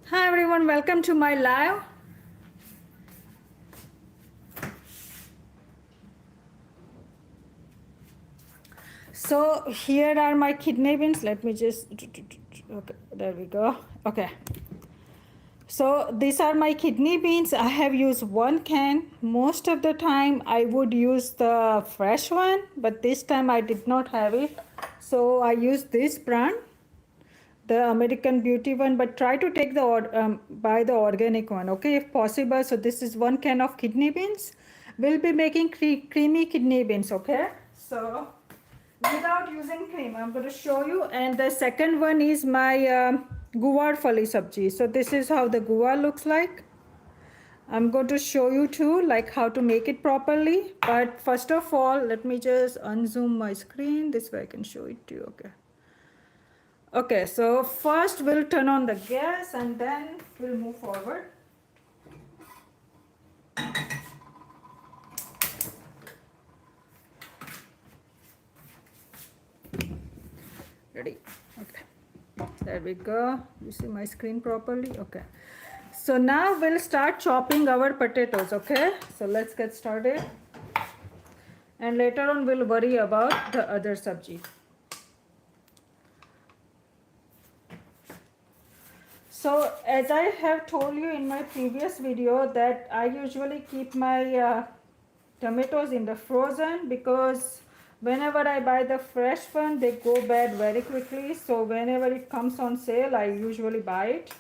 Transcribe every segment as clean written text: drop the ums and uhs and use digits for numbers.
Hi everyone, welcome to my live. So here are my kidney beans. Let me just, okay, there we go. Okay. So these are my kidney beans. I have used 1 can. Most of the time I would use the fresh one, but this time I did not have it. So I used this brand, the American Beauty one, but try to take the buy the organic one, okay, if possible. So this is 1 can of kidney beans. We'll be making creamy kidney beans, okay? So without using cream, I'm going to show you. And the second one is my Guvar Sabji. So this is how the guvar looks like. I'm going to show you too, like how to make it properly. But first of all, let me just unzoom my screen. This way I can show it to you, okay? Okay, so first we'll turn on the gas and then we'll move forward. Ready? Okay, there we go. You see my screen properly? Okay. So now we'll start chopping our potatoes, okay? So let's get started. And later on we'll worry about the other sabji. So as I have told you in my previous video that I usually keep my tomatoes in the frozen because whenever I buy the fresh one they go bad very quickly. So whenever it comes on sale I usually buy it.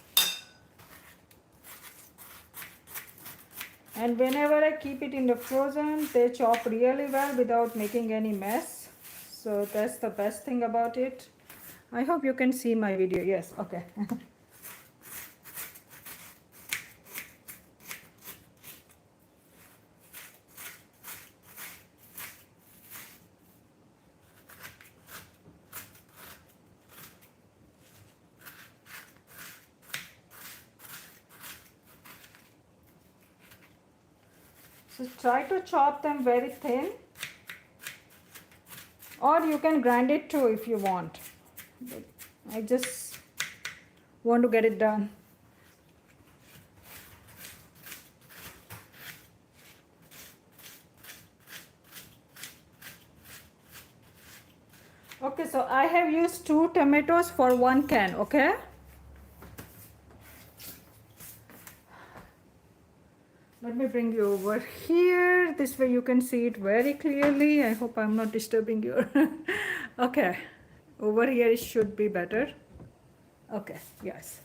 And whenever I keep it in the frozen they chop really well without making any mess. So that's the best thing about it. I hope you can see my video. Yes, okay. So try to chop them very thin, or you can grind it too if you want. But I just want to get it done. Okay, so I have used 2 tomatoes for 1 can, okay? Let me bring you over here. This way you can see it very clearly. I hope I'm not disturbing you. Okay, over here it should be better. Okay, yes.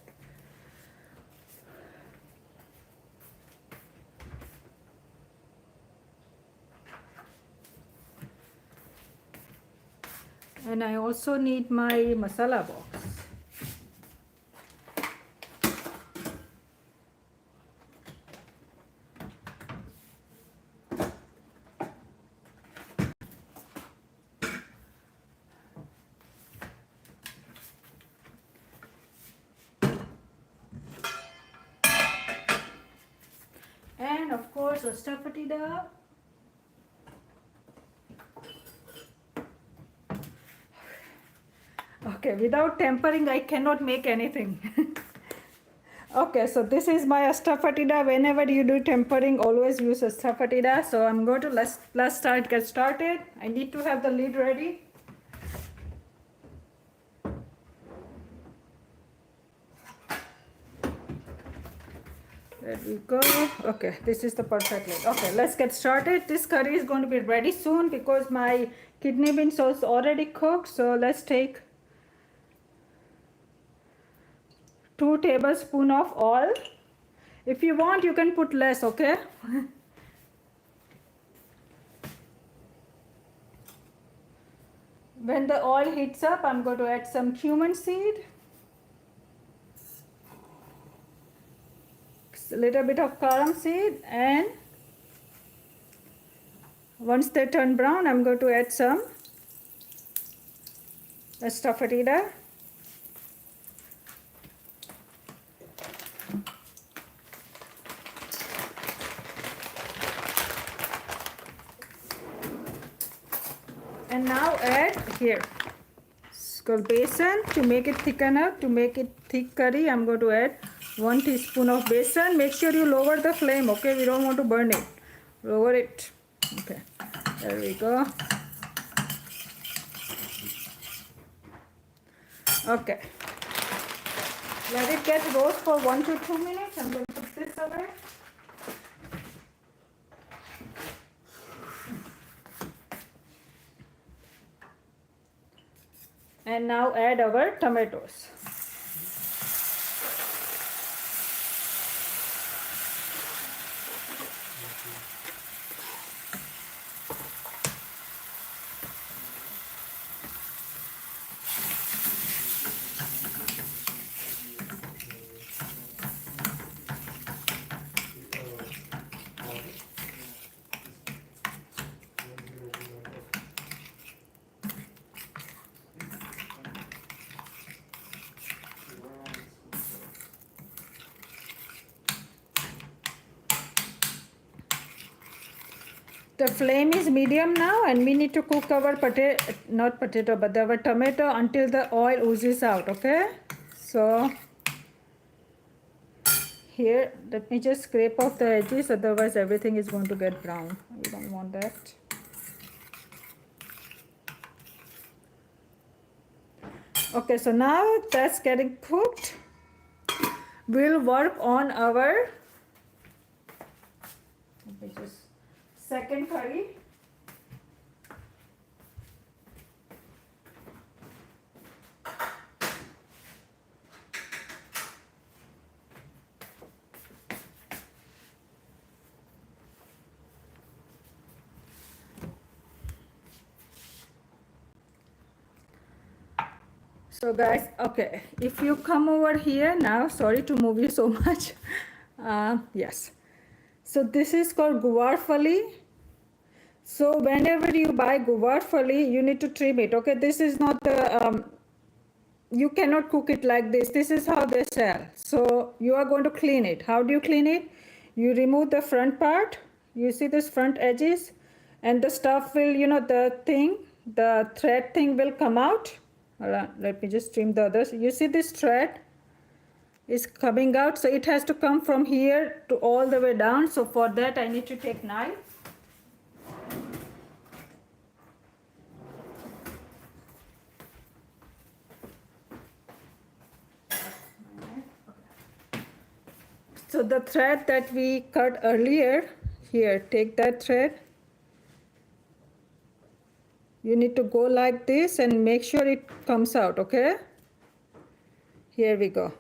And I also need my masala box. And of course a stuffed it. Okay, without tempering I cannot make anything. Okay, so this is my astafatida. Whenever you do tempering, always use astafatida. So I'm going to let's get started. I need to have the lid ready. There we go. Okay, this is the perfect lid. Okay, let's get started. This curry is going to be ready soon because my kidney bean sauce is already cooked. So let's take 2 tablespoons of oil. If you want, you can put less, okay? When the oil heats up, I'm going to add some cumin seed, a little bit of carom seed, and once they turn brown, I'm going to add some astafatida. And now add here called besan. To make it thick enough, to make it thick curry, I'm going to add 1 teaspoon of besan. Make sure you lower the flame, okay? We don't want to burn it. Lower it. Okay, there we go. Okay, let it get roast for 1 to 2 minutes. I'm going to put this away. And now add our tomatoes. The flame is medium now, and we need to cook our our tomato until the oil oozes out, okay? So here, let me just scrape off the edges, otherwise everything is going to get brown. We don't want that. Okay, so now that's getting cooked. We'll work on our second curry. So guys, okay, if you come over here now, sorry to move you so much. Yes, so this is called guvar phali. So whenever you buy guvar phali, you need to trim it, okay? This is not the you cannot cook it like this. This is how they sell. So you are going to clean it. How do you clean it? You remove the front part. You see this front edges, and the stuff will, you know, the thread thing will come out. Hold on, let me just trim the others. You see this thread is coming out, so it has to come from here to all the way down. So for that I need to take knife. So the thread that we cut earlier, here, take that thread. You need to go like this and make sure it comes out, okay? Here we go.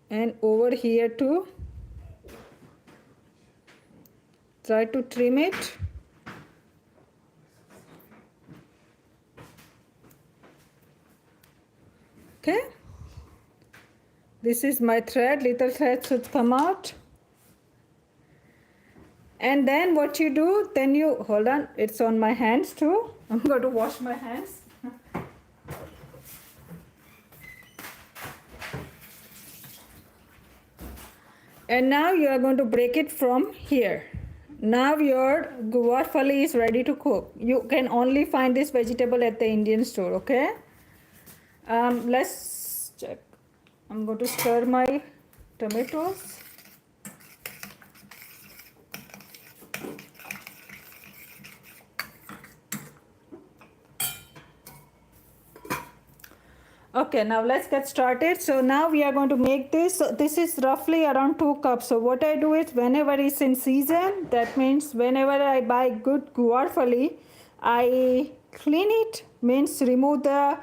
And over here too. Try to trim it. Okay? This is my thread, little thread should come out. And then what you do, then you, hold on, it's on my hands too. I'm going to wash my hands. And now you are going to break it from here. Now your guvar phali is ready to cook. You can only find this vegetable at the Indian store, okay? Let's check. I'm going to stir my tomatoes. Okay, now let's get started. So now we are going to make this. So this is roughly around 2 cups. So what I do is whenever it's in season, that means whenever I buy good guvar phali, I clean it, means remove the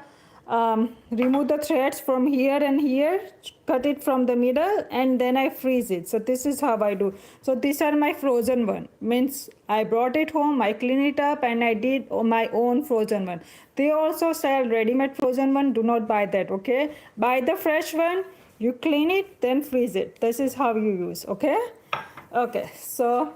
threads from here and here, cut it from the middle, and then I freeze it. So this is how I do. So these are my frozen one, means I brought it home, I clean it up, and I did my own frozen one. They also sell ready-made frozen one. Do not buy that, okay? Buy the fresh one, you clean it, then freeze it. This is how you use, okay? Okay, so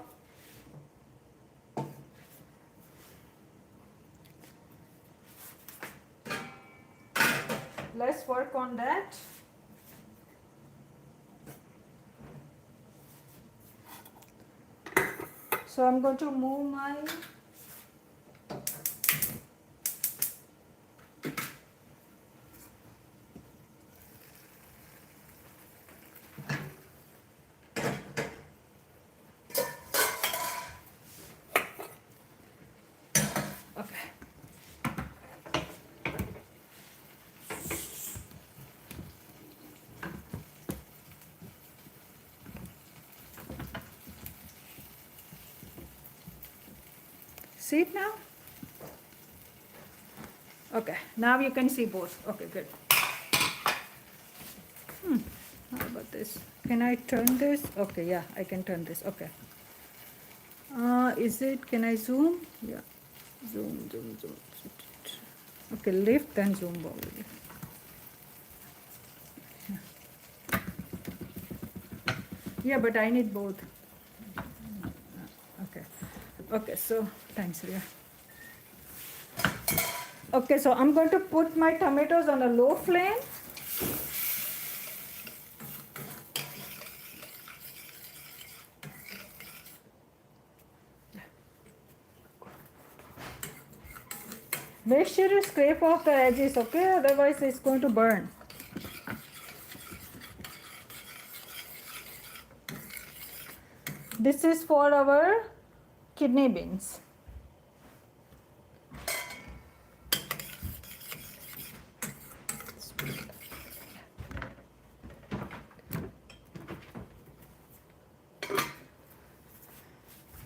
let's work on that. So I'm going to move my See it now? Okay, now you can see both. Okay, good. How about this? Can I turn this? Okay, yeah, I can turn this. Okay. Is it, can I zoom? Yeah. Zoom, zoom, zoom. Okay, lift then zoom probably. Yeah, but I need both. Okay. Okay, so thanks, Ria. Okay, so I'm going to put my tomatoes on a low flame. Make sure you scrape off the edges, okay? Otherwise it's going to burn. This is for our kidney beans.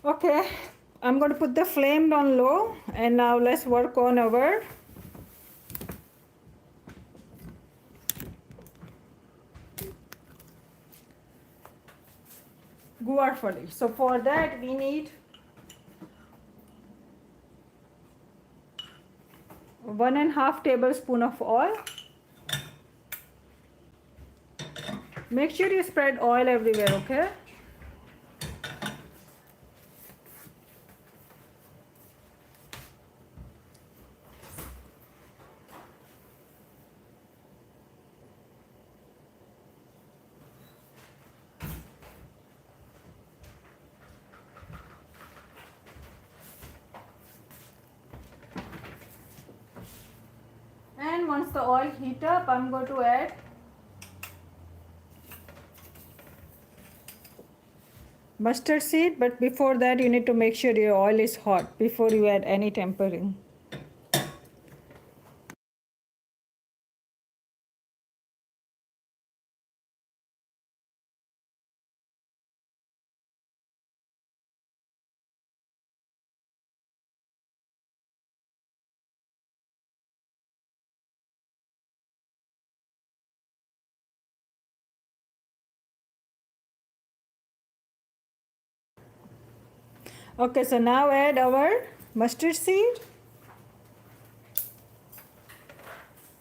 Okay, I'm going to put the flame on low, and now let's work on our guar fali. So for that we need 1.5 tablespoon of oil. Make sure you spread oil everywhere, okay? And once the oil heat up, I'm going to add mustard seed, but before that you need to make sure your oil is hot before you add any tempering. Okay, so now add our mustard seed.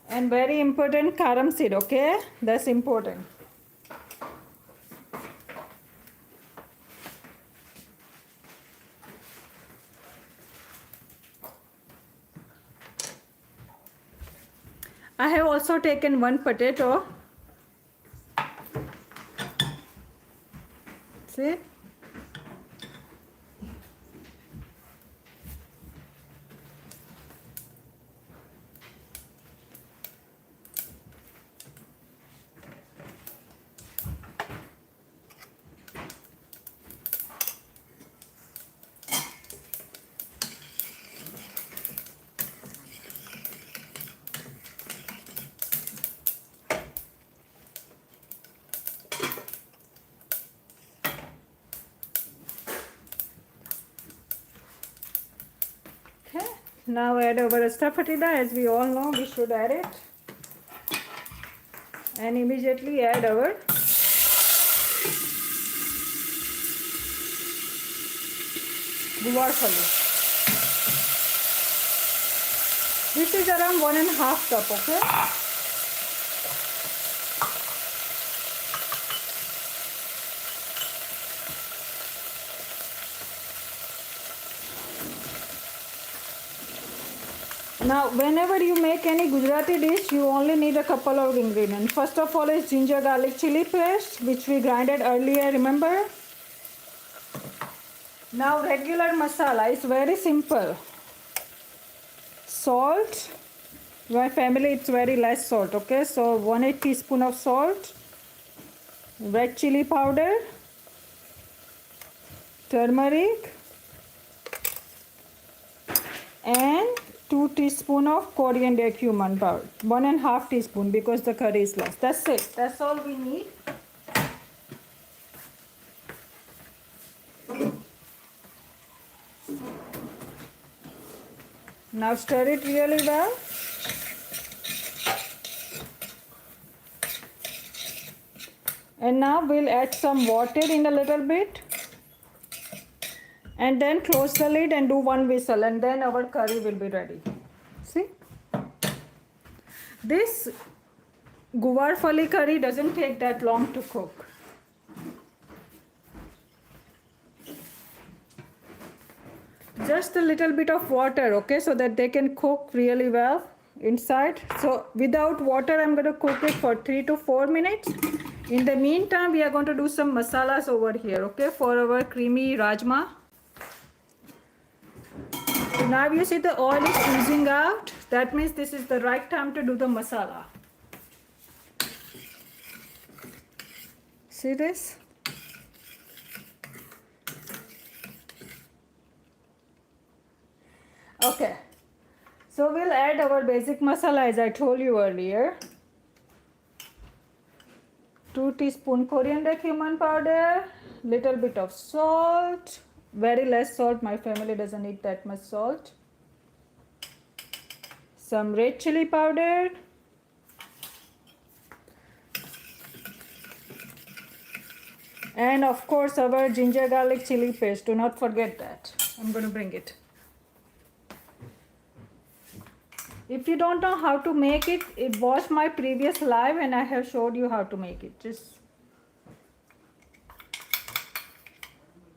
And very important, karam seed, okay? That's important. I have also taken 1 potato. See? Okay. Now add our stuffed as we all know we should add it. And immediately add our guvar fali. This is around 1.5 cup, okay? Now, whenever you make any Gujarati dish, you only need a couple of ingredients. First of all is ginger garlic chili paste, which we grinded earlier, remember? Now, regular masala is very simple. Salt. My family, it's very less salt, okay? So, 1/8 teaspoon of salt. Red chili powder. Turmeric. And 2 teaspoon of coriander cumin powder. 1.5 teaspoon because the curry is less. That's it. That's all we need. Now stir it really well. And now we'll add some water in a little bit. And then close the lid and do one whistle, and then our curry will be ready. See? This guvar phali curry doesn't take that long to cook. Just a little bit of water, okay, so that they can cook really well inside. So without water, I'm going to cook it for 3 to 4 minutes. In the meantime, we are going to do some masalas over here, okay, for our creamy rajma. So now you see the oil is oozing out. That means this is the right time to do the masala. See this? Okay. So we'll add our basic masala as I told you earlier. 2 teaspoon coriander cumin powder, little bit of salt, very less salt, my family doesn't eat that much salt. Some red chili powder. And of course our ginger garlic chili paste, do not forget that. I'm going to bring it. If you don't know how to make it, watch my previous live and I have showed you how to make it. Just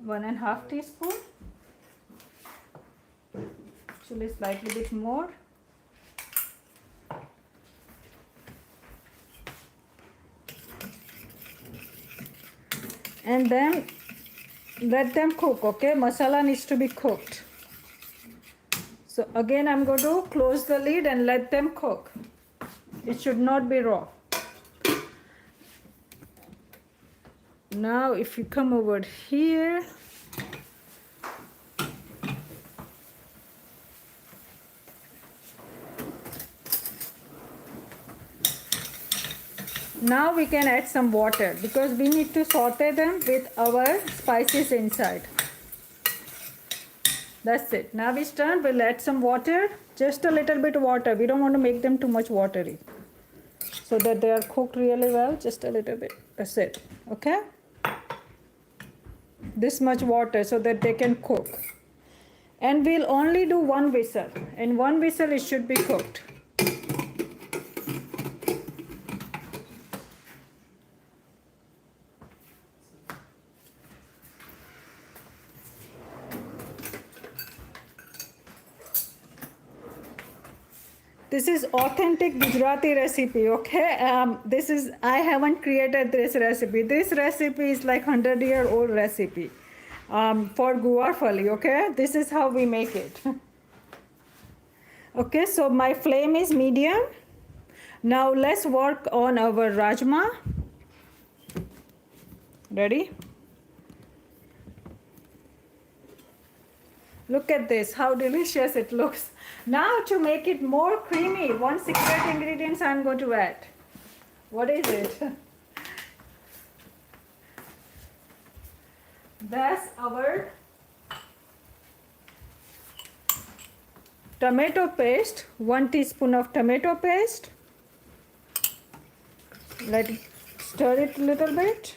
1.5 teaspoon. Actually slightly bit more. And then let them cook, okay? Masala needs to be cooked. So again I'm going to close the lid and let them cook. It should not be raw. Now if you come over here, now we can add some water because we need to saute them with our spices inside. That's it. Now it's done. We'll add some water, just a little bit of water. We don't want to make them too much watery, so that they are cooked really well. Just a little bit. That's it. Okay? This much water so that they can cook. And we'll only do one whistle. In one whistle it should be cooked. This is authentic Gujarati recipe, okay? I haven't created this recipe. This recipe is like 100-year-old recipe for guvar phali, okay? This is how we make it. Okay, so my flame is medium. Now let's work on our rajma. Ready? Look at this, how delicious it looks. Now to make it more creamy, one secret ingredient I'm going to add. What is it? That's our tomato paste, 1 teaspoon of tomato paste. Let it stir it a little bit.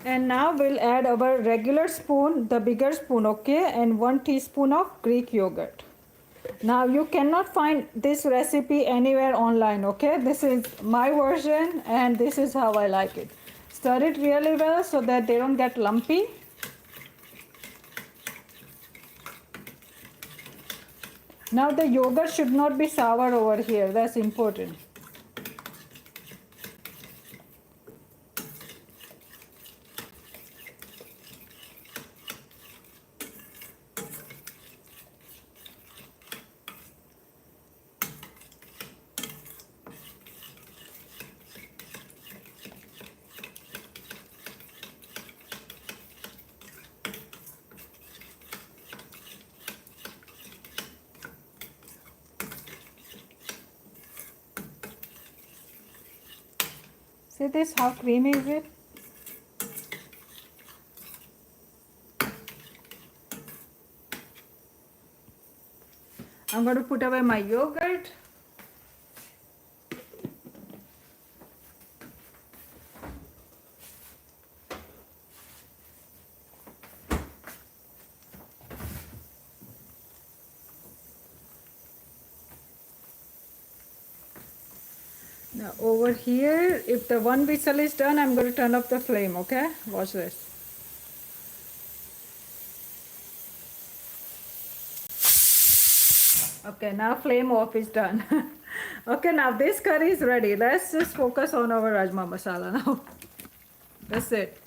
And now we'll add our regular spoon, the bigger spoon, okay, and 1 teaspoon of Greek yogurt. Now you cannot find this recipe anywhere online, okay? This is my version and this is how I like it. Stir it really well so that they don't get lumpy. Now the yogurt should not be sour over here, that's important. See this, how creamy is it? I'm going to put away my yogurt. Now over here, if the one whistle is done, I'm going to turn off the flame, okay? Watch this. Okay, now flame off is done. Okay, now this curry is ready. Let's just focus on our Rajma Masala now. That's it.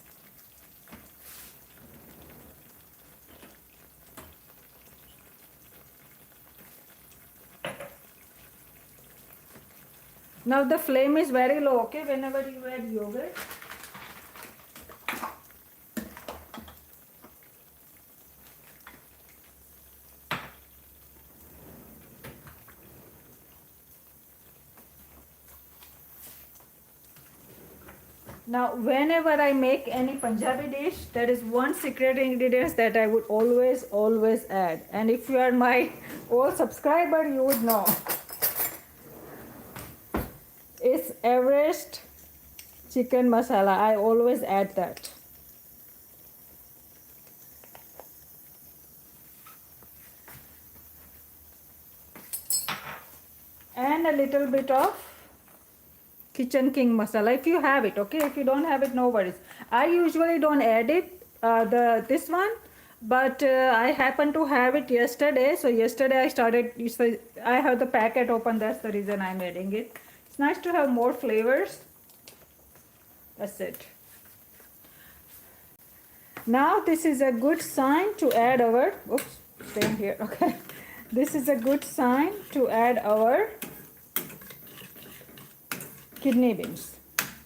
Now the flame is very low, okay, whenever you add yogurt. Now whenever I make any Punjabi dish, there is one secret ingredient that I would always add. And if you are my old subscriber, you would know. It's Everest chicken masala. I always add that. And a little bit of Kitchen King masala if you have it, okay? If you don't have it, no worries. I usually don't add it, this one, but I happened to have it yesterday. So yesterday I have the packet open. That's the reason I'm adding it. It's nice to have more flavors. That's it. Now this is a good sign to add our, oops, staying here, okay. This is a good sign to add our kidney beans.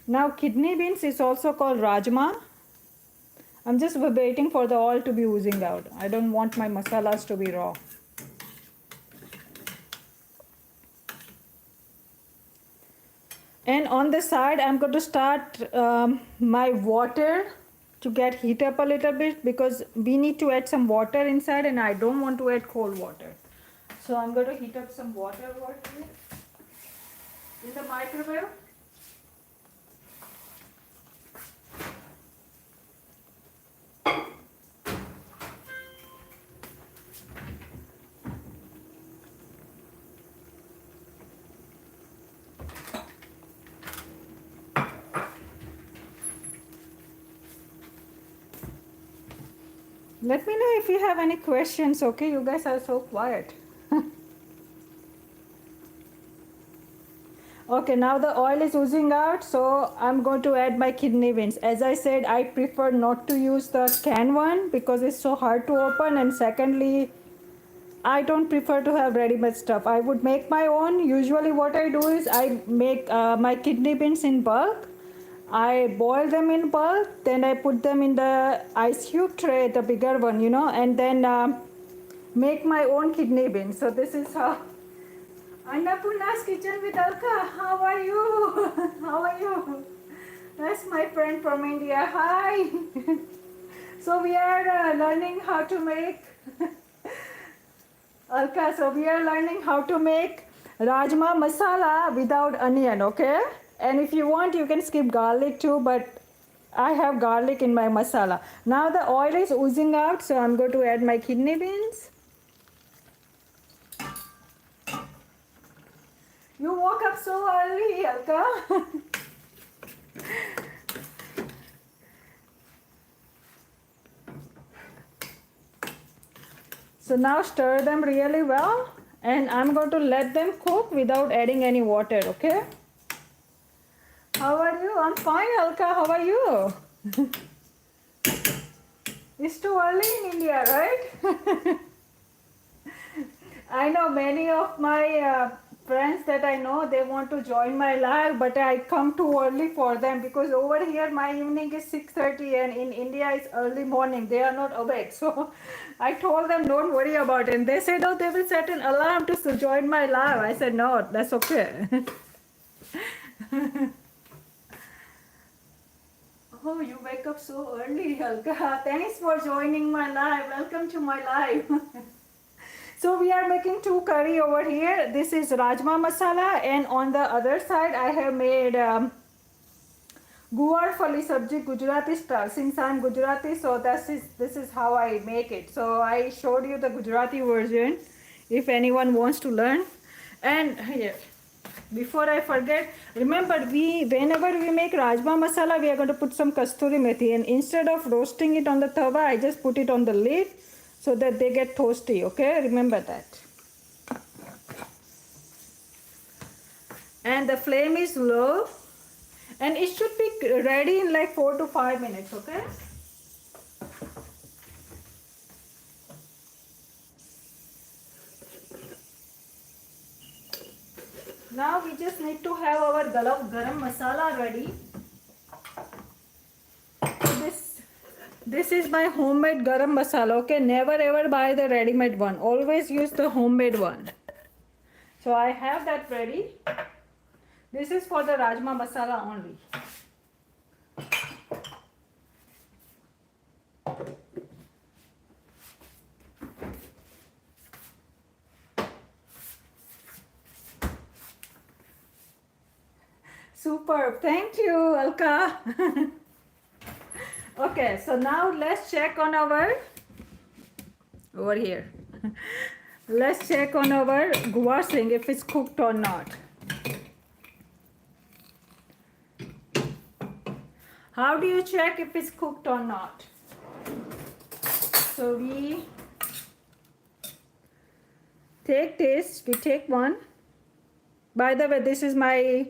Now kidney beans is also called Rajma. I'm just waiting for the oil to be oozing out. I don't want my masalas to be raw. And on the side, I'm going to start my water to get heat up a little bit, because we need to add some water inside and I don't want to add cold water. So I'm going to heat up some water over here in the microwave. Let me know if you have any questions, okay? You guys are so quiet. Okay, now the oil is oozing out, so I'm going to add my kidney beans. As I said, I prefer not to use the can one because it's so hard to open, and secondly, I don't prefer to have ready-made stuff. I would make my own. Usually what I do is I make my kidney beans in bulk. I boil them in bulk, then I put them in the ice cube tray, the bigger one, you know, and then make my own kidney beans. So this is how. Annapurna's Kitchen with Alka. How are you? How are you? That's my friend from India. Hi. So we are learning how to make Alka. So we are learning how to make Rajma Masala without onion, okay? And if you want, you can skip garlic too, but I have garlic in my masala. Now the oil is oozing out, so I'm going to add my kidney beans. You woke up so early, Alka. So now stir them really well, and I'm going to let them cook without adding any water, okay? How are you? I'm fine, Alka. How are you? It's too early in India, right? I know many of my friends that I know, they want to join my live, but I come too early for them because over here my evening is 6:30 and in India it's early morning. They are not awake. So I told them don't worry about it. And they said, oh, they will set an alarm to join my live. I said, no, that's okay. Oh, you wake up so early, Alka. Thanks for joining my live. Welcome to my live. So we are making two curry over here. This is Rajma Masala, and on the other side I have made Guvar SabjiL Gujarati style. Since I'm Gujarati, so this is how I make it. So I showed you the Gujarati version if anyone wants to learn. And here, before I forget, remember whenever we make Rajma Masala, we are going to put some kasturi methi, and instead of roasting it on the tawa, I just put it on the lid so that they get toasty. Okay, remember that. And the flame is low, and it should be ready in like 4 to 5 minutes. Okay. Now we just need to have our garam masala ready. So this is my homemade garam masala. Okay, never ever buy the ready-made one. Always use the homemade one. So I have that ready. This is for the Rajma Masala only. Superb. Thank you, Alka. Okay, so now let's check on our over here. Let's check on our guvar sing if it's cooked or not. How do you check if it's cooked or not? So we take this, we take one. By the way, this is my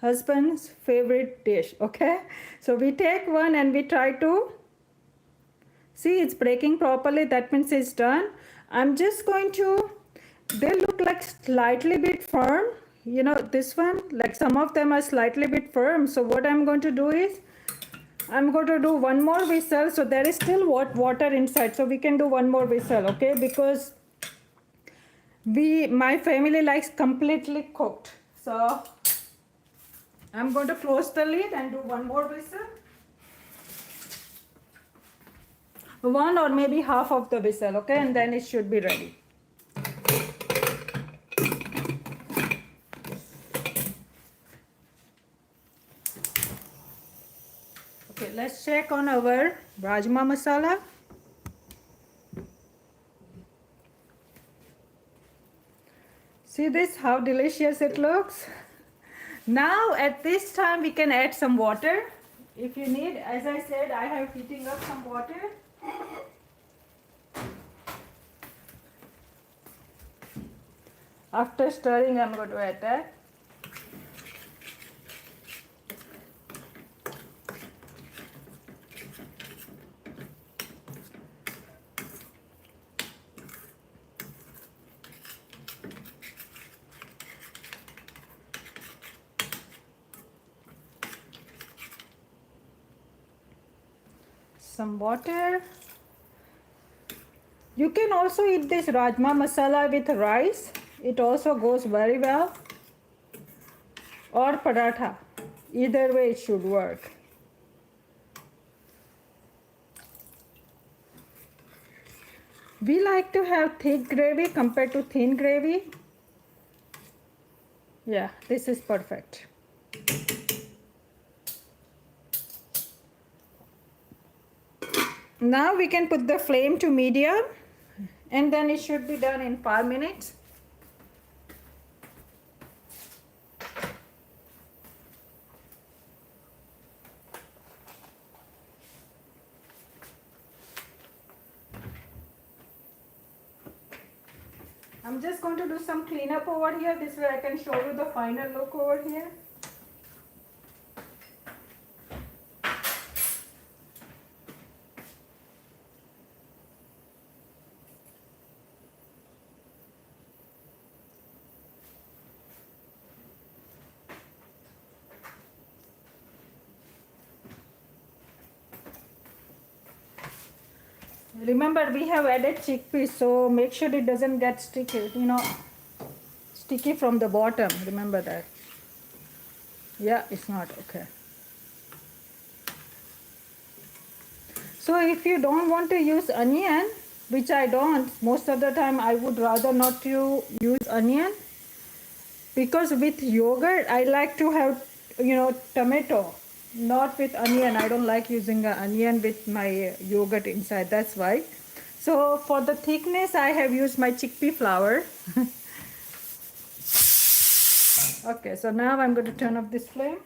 husband's favorite dish, okay? So we take one and we try to see it's breaking properly. That means it's done. I'm just going to, they look like slightly bit firm. You know, this one, like some of them are slightly bit firm. So what I'm going to do is, I'm going to do one more whistle. So there is still water inside. So we can do one more whistle, okay? Because my family likes completely cooked. So I'm going to close the lid and do one more whistle. One or maybe half of the whistle, okay? And then it should be ready. Okay, let's check on our Rajma Masala. See this, how delicious it looks. Now at this time we can add some water. If you need, as I said, I have heating up some water. After stirring, I'm going to add that. Some water. You can also eat this Rajma Masala with rice. It also goes very well. Or paratha. Either way it should work. We like to have thick gravy compared to thin gravy. Yeah, this is perfect. Now we can put the flame to medium, and then it should be done in 5 minutes. I'm just going to do some cleanup over here. This way I can show you the final look over here. Remember, we have added chickpeas, so make sure it doesn't get sticky, sticky from the bottom. Remember that. Yeah, it's not okay. So if you don't want to use onion, which I don't, most of the time I would rather not to use onion, because with yogurt I like to have, tomato, not with onion. I don't like using an onion with my yogurt inside, that's why. So for the thickness I have used my chickpea flour. Okay, so now I'm going to turn off this flame.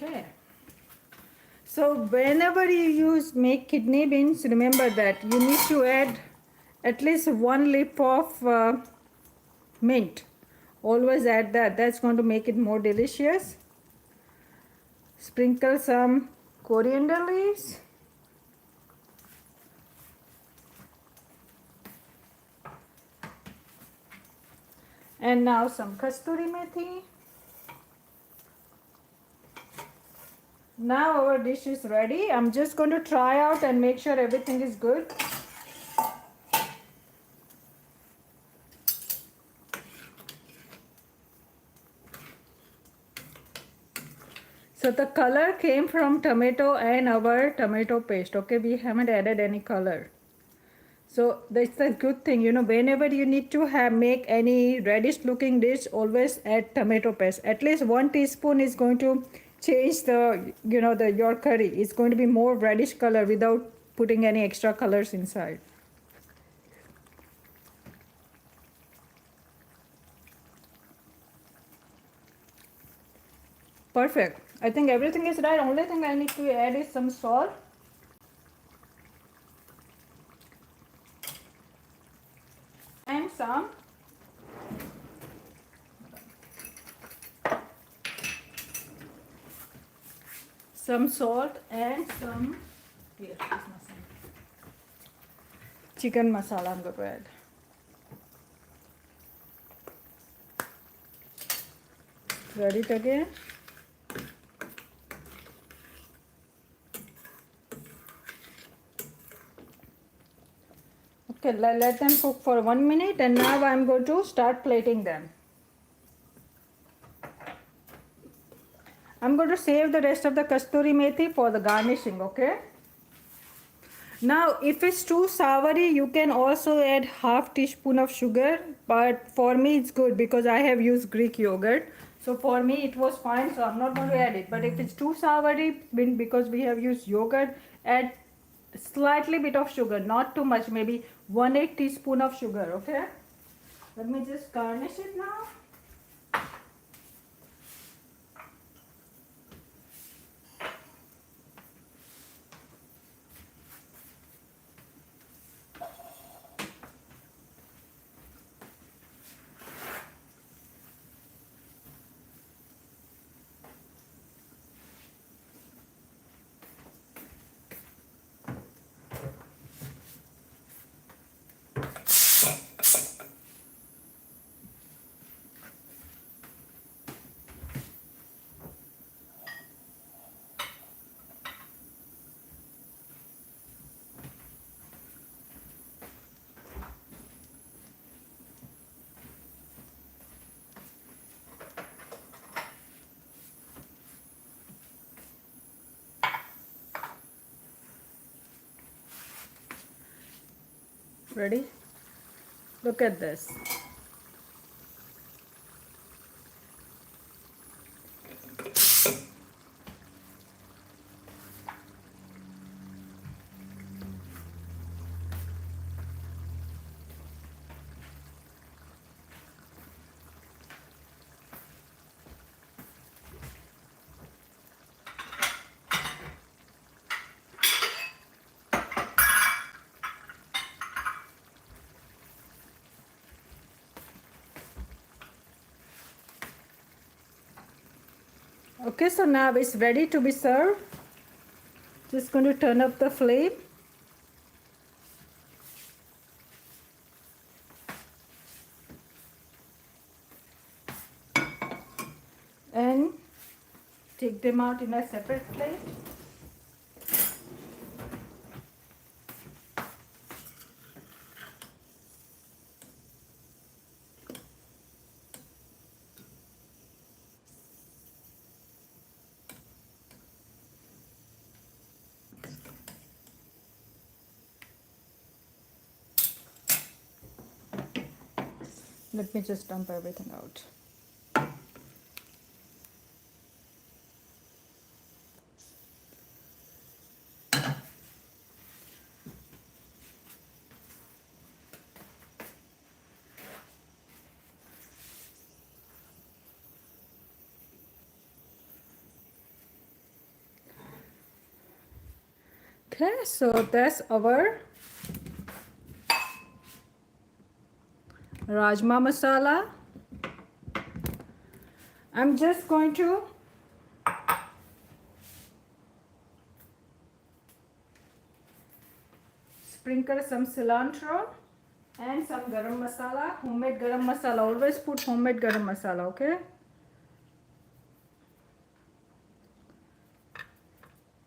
Okay. So whenever you make kidney beans, remember that you need to add at least 1 leaf of mint. Always add that. That's going to make it more delicious. Sprinkle some coriander leaves. And now some kasturi methi. Now our dish is ready. I'm just going to try out and make sure everything is good. So the color came from tomato and our tomato paste. Okay, we haven't added any color. So that's a good thing, whenever you need to make any reddish looking dish, always add tomato paste. At least 1 teaspoon is going to change your curry. It's going to be more reddish color without putting any extra colors inside. Perfect. I think everything is right. Only thing I need to add is some salt. And some salt and some chicken masala I'm going to add. Ready it again. Okay, let them cook for 1 minute, and now I'm going to start plating them. I'm going to save the rest of the kasturi methi for the garnishing, okay? Now, if it's too soury, you can also add half teaspoon of sugar, but for me it's good because I have used Greek yogurt. So for me it was fine, so I'm not going to add it. But if it's too soury, because we have used yogurt, add slightly bit of sugar, not too much, maybe 1/8 teaspoon of sugar, okay? Let me just garnish it now. Ready? Look at this. Okay, so now it's ready to be served. Just going to turn up the flame. take them out in a separate plate. Let me just dump everything out. Okay, so that's our Rajma Masala. I'm just going to sprinkle some cilantro and some garam masala, homemade garam masala. Always put homemade garam masala, okay?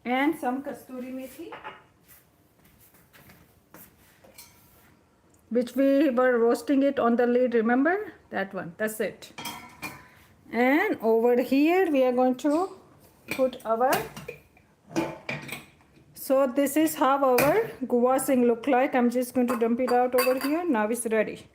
And some kasturi methi, which we were roasting it on the lid, remember? That one, that's it. And over here we are going to put our, so this is how our guva sing look like. I'm just going to dump it out over here. Now it's ready.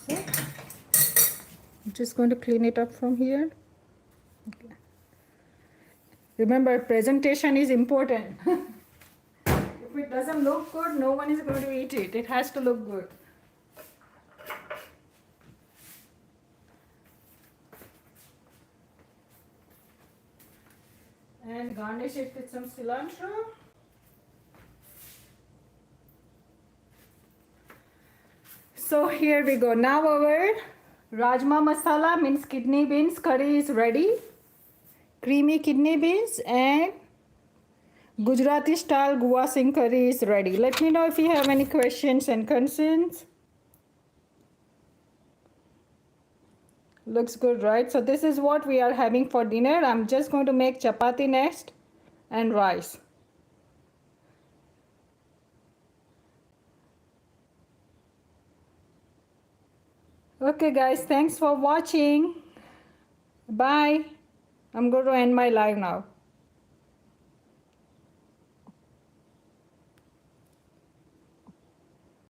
So, I'm just going to clean it up from here. Okay. Remember, presentation is important. If it doesn't look good, no one is going to eat it. It has to look good. And garnish it with some cilantro. So here we go. Now our Rajma Masala means kidney beans curry is ready. Creamy kidney beans and Gujarati style guva sing curry is ready. Let me know if you have any questions and concerns. Looks good, right? So this is what we are having for dinner. I'm just going to make chapati next and rice. Okay guys, thanks for watching. Bye. I'm going to end my live now.